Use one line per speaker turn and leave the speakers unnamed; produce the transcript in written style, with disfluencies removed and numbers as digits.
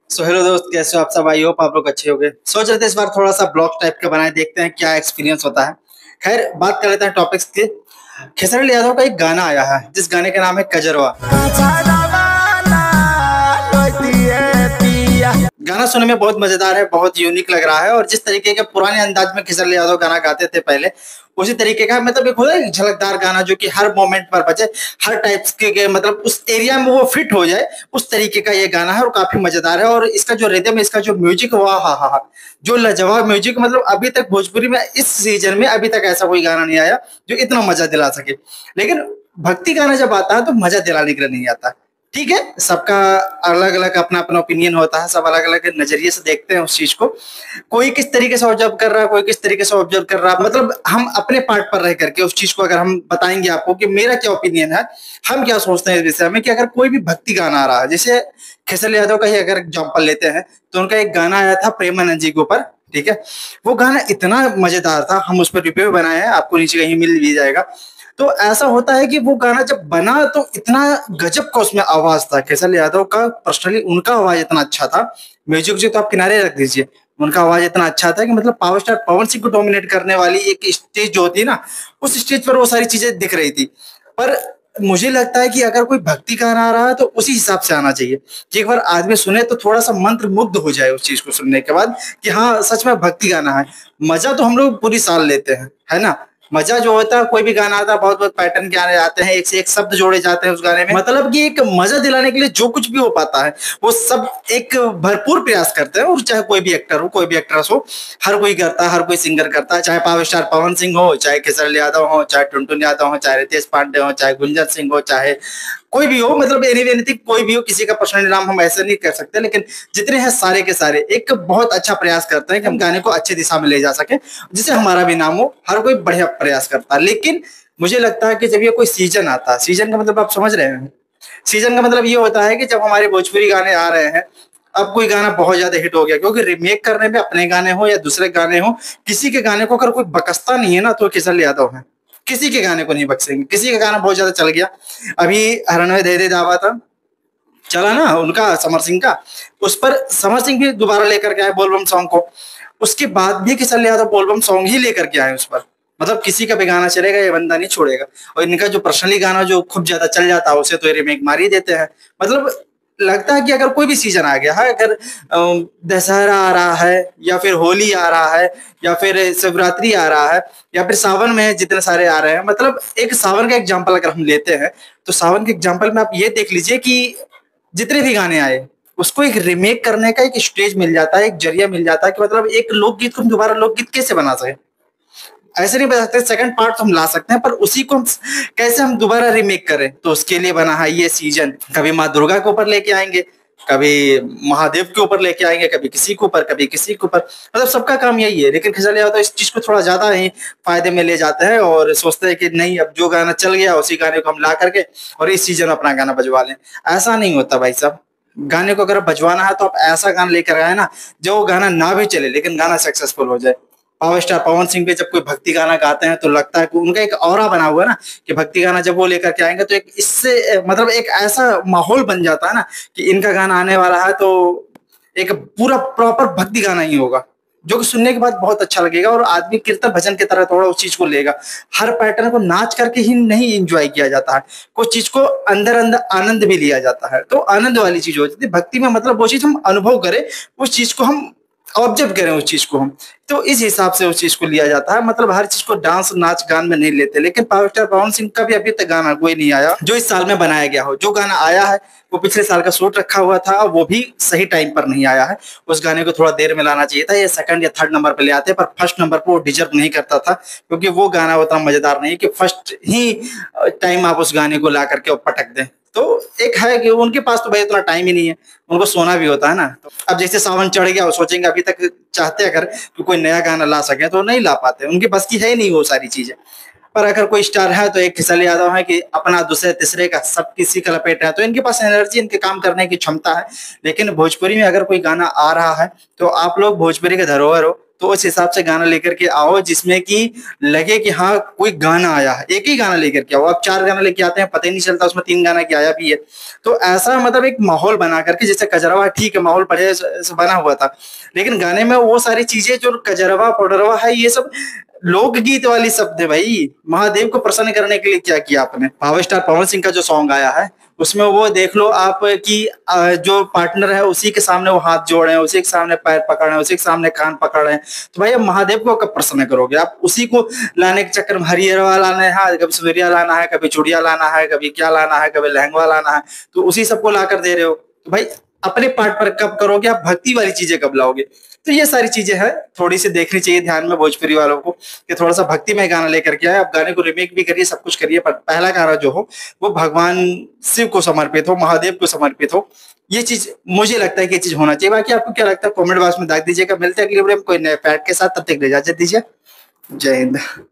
So hello दोस्त, कैसे हो आप सब? आई होप आप लोग अच्छे होंगे। सोच रहे थे इस बार थोड़ा सा ब्लॉग टाइप का बनाए, देखते हैं क्या एक्सपीरियंस होता है। खैर, बात कर लेते हैं टॉपिक्स के। खेसारी यादव का एक गाना आया है जिस गाने का नाम है कजरवा। गाना सुनने में बहुत मजेदार है, बहुत यूनिक लग रहा है। और जिस तरीके के पुराने अंदाज में खेसारी यादव गाना गाते थे पहले, उसी तरीके का मतलब एक होता है एक झलकदार गाना जो कि हर मोमेंट पर बजे, हर टाइप्स के मतलब उस एरिया में वो फिट हो जाए, उस तरीके का ये गाना है और काफी मजेदार है। और इसका जो रिदम है, इसका जो म्यूजिक, वाह हा हा, जो लाजवाब म्यूजिक। मतलब अभी तक भोजपुरी में इस सीजन में अभी तक ऐसा कोई गाना नहीं आया जो इतना मजा दिला सके। लेकिन भक्ति गाना जब आता है तो मजा दिलाने के लिए नहीं आता। ठीक है, सबका अलग अलग अपना अपना ओपिनियन होता है, सब अलग अलग नजरिए से देखते हैं उस चीज को। कोई किस तरीके से ऑब्जर्व कर रहा है, कोई किस तरीके से ऑब्जर्व कर रहा है। मतलब हम अपने पार्ट पर रह करके उस चीज को अगर हम बताएंगे आपको कि मेरा क्या ओपिनियन है, हम क्या सोचते हैं इस विषय में, कि अगर कोई भी भक्ति गाना आ रहा है, जैसे खेसारी यादव का ही अगर एग्जाम्पल लेते हैं, तो उनका एक गाना आया था प्रेमानंद जी के ऊपर। ठीक है, वो गाना इतना मजेदार था, हम उस पर रिव्यू बनाए हैं, आपको नीचे कहीं मिल भी जाएगा। तो ऐसा होता है कि वो गाना जब बना तो इतना गजब का उसमें आवाज था। खेसारी यादव का पर्सनली उनका आवाज इतना अच्छा था। म्यूजिक जो तो आप किनारे रख दीजिए, उनका आवाज इतना अच्छा था कि मतलब पावर स्टार पवन सिंह को डोमिनेट करने वाली एक स्टेज जो होती है ना, उस स्टेज पर वो सारी चीजें दिख रही थी। पर मुझे लगता है कि अगर कोई भक्ति गाना आ रहा है तो उसी हिसाब से आना चाहिए कि एक बार आदमी सुने तो थोड़ा सा मंत्र मुग्ध हो जाए उस चीज को सुनने के बाद, कि हाँ सच में भक्ति गाना है। मजा तो हम लोग पूरी साल लेते हैं, है ना। मजा जो होता है, कोई भी गाना आता है, बहुत बहुत पैटर्न के आने आते हैं, एक से एक शब्द जोड़े जाते हैं उस गाने में। मतलब कि एक मजा दिलाने के लिए जो कुछ भी हो पाता है वो सब एक भरपूर प्रयास करते हैं। और चाहे कोई भी एक्टर हो, कोई भी एक्ट्रेस हो, हर कोई करता है, हर कोई सिंगर करता है। चाहे पावर स्टार पवन सिंह हो, चाहे खेसारी यादव हो, चाहे टुनटुन यादव हो, चाहे रितेश पांडे हो, चाहे गुंजन सिंह हो, चाहे कोई भी हो, मतलब एनीथिंग कोई भी हो, किसी का पर्सनल नाम हम ऐसे नहीं कर सकते। लेकिन जितने हैं सारे के सारे एक बहुत अच्छा प्रयास करते हैं कि हम गाने को अच्छी दिशा में ले जा सके, जिससे हमारा भी नाम हो। हर कोई बढ़िया प्रयास करता है। लेकिन मुझे लगता है कि जब ये कोई सीजन आता है, सीजन का मतलब आप समझ रहे हैं, सीजन का मतलब ये होता है कि जब हमारे भोजपुरी गाने आ रहे हैं, अब कोई गाना बहुत ज्यादा हिट हो गया, क्योंकि रिमेक करने में अपने गाने हो या दूसरे गाने हो, किसी के गाने को अगर कोई बकसता नहीं है ना तो खेसारी यादव है। किसी के गाने को नहीं बख्शेंगे। किसी का गाना बहुत ज्यादा चल गया, अभी हरण दे दे दावा था, चला ना उनका, समर सिंह का। उस पर समर सिंह भी दोबारा लेकर के आए बोलबम सॉन्ग को। उसके बाद भी खेसारी यादव बोलबम सॉन्ग ही लेकर के आए उस पर। मतलब किसी का भी गाना चलेगा, ये बंदा नहीं छोड़ेगा। और इनका जो पर्सनली गाना जो खूब ज्यादा चल जाता है, उसे तो ये रिमेक मार ही देते हैं। मतलब लगता है कि अगर कोई भी सीजन आ गया है, अगर दशहरा आ रहा है, या फिर होली आ रहा है, या फिर शिवरात्रि आ रहा है, या फिर सावन में जितने सारे आ रहे हैं। मतलब एक सावन का एग्जाम्पल अगर हम लेते हैं, तो सावन के एग्जाम्पल में आप ये देख लीजिए कि जितने भी गाने आए, उसको एक रिमेक करने का एक स्टेज मिल जाता है, एक जरिया मिल जाता है कि मतलब एक लोकगीत को हम दोबारा लोकगीत कैसे बना सके। ऐसे नहीं बता सकते, सेकंड पार्ट तो हम ला सकते हैं, पर उसी को हम कैसे हम दोबारा रिमेक करें, तो उसके लिए बना है ये सीजन। कभी माँ दुर्गा के ऊपर लेके आएंगे, कभी महादेव के ऊपर लेके आएंगे, कभी किसी के ऊपर, कभी किसी के ऊपर। मतलब सबका काम यही है। लेकिन खेसारी यादव इस चीज को थोड़ा ज्यादा ही फायदे में ले जाते हैं और सोचते हैं कि नहीं, अब जो गाना चल गया उसी गाने को हम ला करके और इस सीजन अपना गाना बजवा लें। ऐसा नहीं होता भाई साहब। गाने को अगर बजवाना है तो आप ऐसा गाना लेकर आए ना, जो गाना ना भी चले लेकिन गाना सक्सेसफुल हो जाए। पावर स्टार पवन सिंह पे जब कोई भक्ति गाना गाते हैं तो लगता है कि उनका एक ऑरा बना हुआ है ना, कि भक्ति गाना जब वो लेकर के आएंगे तो एक इससे मतलब एक ऐसा माहौल बन जाता है ना, कि इनका गाना आने वाला है तो एक पूरा प्रॉपर भक्ति गाना ही होगा, जो कि सुनने के बाद बहुत अच्छा लगेगा और आदमी कीर्तन भजन की तरह थोड़ा उस चीज को लेगा। हर पैटर्न को नाच करके ही नहीं एंजॉय किया जाता है, कुछ चीज को अंदर अंदर आनंद भी लिया जाता है। तो आनंद वाली चीज होती है भक्ति में, मतलब वो चीज हम अनुभव करें, उस चीज को हम ऑब्जर्व करें, उस चीज को हम, तो इस हिसाब से उस चीज को लिया जाता है। मतलब हर चीज को डांस नाच गान में नहीं लेते। लेकिन पावर स्टार पवन सिंह का भी अभी तक गाना कोई नहीं आया जो इस साल में बनाया गया हो। जो गाना आया है वो पिछले साल का शूट रखा हुआ था, वो भी सही टाइम पर नहीं आया है। उस गाने को थोड़ा देर में लाना चाहिए था, ये सेकंड या थर्ड नंबर पे ले आते, पर फर्स्ट नंबर पे वो डिजर्व नहीं करता था, क्योंकि वो गाना उतना मजेदार नहीं है कि फर्स्ट ही टाइम आप उस गाने को ला करके पटक दें। तो एक है कि उनके पास तो भाई इतना टाइम ही नहीं है, उनको सोना भी होता है ना। तो अब जैसे सावन चढ़ गया, वो सोचेंगे अभी तक चाहते अगर कि कोई नया गाना ला सके तो नहीं ला पाते, उनके बस की है ही नहीं वो सारी चीजें। पर अगर कोई स्टार है तो एक खेसारी यादव है कि अपना दूसरे तीसरे का सब किसी का लपेट है, तो इनके पास एनर्जी, इनके काम करने की क्षमता है। लेकिन भोजपुरी में अगर कोई गाना आ रहा है तो आप लोग भोजपुरी के धरोहर हो, तो उस हिसाब से गाना लेकर के आओ जिसमें कि लगे कि हाँ कोई गाना आया है। एक ही गाना लेकर के आओ, आप 4 गाना लेके आते हैं पता ही नहीं चलता उसमें 3 गाना क्या आया भी है। तो ऐसा मतलब एक माहौल बना करके, जैसे कजरवा ठीक है माहौल बढ़िया से बना हुआ था, लेकिन गाने में वो सारी चीजें जो कजरवा पौडरवा है ये सब लोकगीत वाली शब्द है भाई। महादेव को प्रसन्न करने के लिए क्या किया आपने। पावर स्टार पवन सिंह का जो सॉन्ग आया है उसमें वो देख लो आप कि जो पार्टनर है उसी के सामने वो हाथ जोड़ रहे हैं, उसी के सामने पैर पकड़ रहे हैं, उसी के सामने कान पकड़ रहे हैं। तो भाई अब महादेव को कब प्रसन्न करोगे आप। उसी को लाने के चक्कर में हरिहरवा लाना है, हाँ, कभी सुरिया लाना है, कभी चूड़िया लाना है, कभी क्या लाना है, कभी लहंगा लाना है, तो उसी सबको ला कर दे रहे हो। तो भाई अपने पार्ट पर कब करोगे आप, भक्ति वाली चीजें कब लाओगे। तो ये सारी चीजें हैं, थोड़ी सी देखनी चाहिए ध्यान में भोजपुरी वालों को कि थोड़ा सा भक्ति में गाना लेकर के आए। आप गाने को रिमेक भी करिए, सब कुछ करिए, पर पहला गाना जो हो वो भगवान शिव को समर्पित हो, महादेव को समर्पित हो। ये चीज मुझे लगता है कि ये चीज होना चाहिए। बाकी आपको क्या लगता है कमेंट बॉक्स में दाग दीजिएगा। मिलते हैं अगली वीडियो में कोई नए फैक्ट के साथ, तब तक इजाजत दीजिए। जय हिंद।